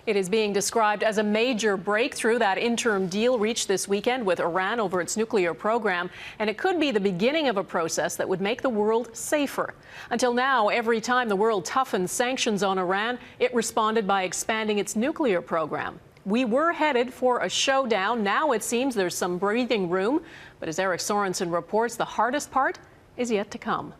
It is being described as a major breakthrough, that interim deal reached this weekend with Iran over its nuclear program, and it could be the beginning of a process that would make the world safer. Until now, every time the world toughened sanctions on Iran, it responded by expanding its nuclear program. We were headed for a showdown. Now it seems there's some breathing room, but as Eric Sorensen reports, the hardest part is yet to come.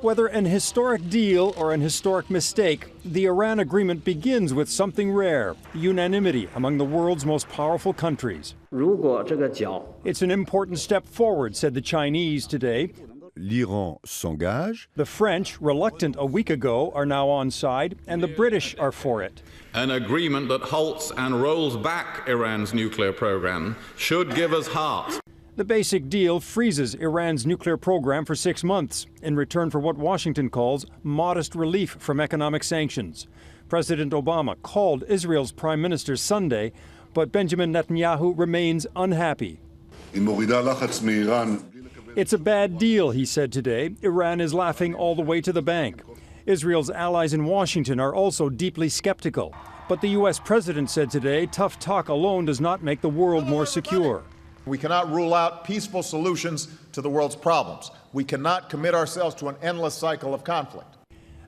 Whether an historic deal or an historic mistake, the Iran agreement begins with something rare: unanimity among the world's most powerful countries. It's an important step forward, said the Chinese today. L'Iran s'engage. The French, reluctant a week ago, are now on side, and the British are for it. An agreement that halts and rolls back Iran's nuclear program should give us heart. The basic deal freezes Iran's nuclear program for 6 months in return for what Washington calls modest relief from economic sanctions. President Obama called Israel's prime minister Sunday, but Benjamin Netanyahu remains unhappy. It's a bad deal, he said today. Iran is laughing all the way to the bank. Israel's allies in Washington are also deeply skeptical. But the U.S. president said today tough talk alone does not make the world more secure. We cannot rule out peaceful solutions to the world's problems. We cannot commit ourselves to an endless cycle of conflict.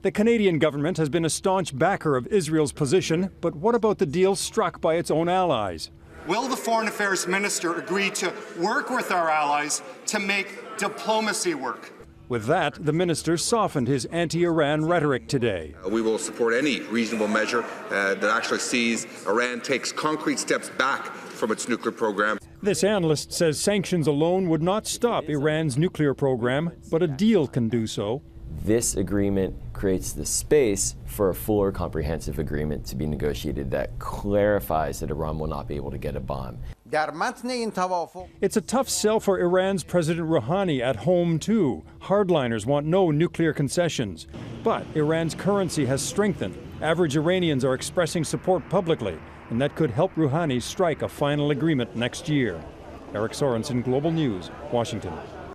The Canadian government has been a staunch backer of Israel's position, but what about the deal struck by its own allies? Will the Foreign Affairs Minister agree to work with our allies to make diplomacy work? With that, the minister softened his anti-Iran rhetoric today. We will support any reasonable measure that actually sees Iran takes concrete steps back from its nuclear program. This analyst says sanctions alone would not stop Iran's nuclear program, but a deal can do so. This agreement creates the space for a fuller, comprehensive agreement to be negotiated that clarifies that Iran will not be able to get a bomb. It's a tough sell for Iran's President Rouhani at home, too. Hardliners want no nuclear concessions. But Iran's currency has strengthened. Average Iranians are expressing support publicly, and that could help Rouhani strike a final agreement next year. Eric Sorensen, Global News, Washington.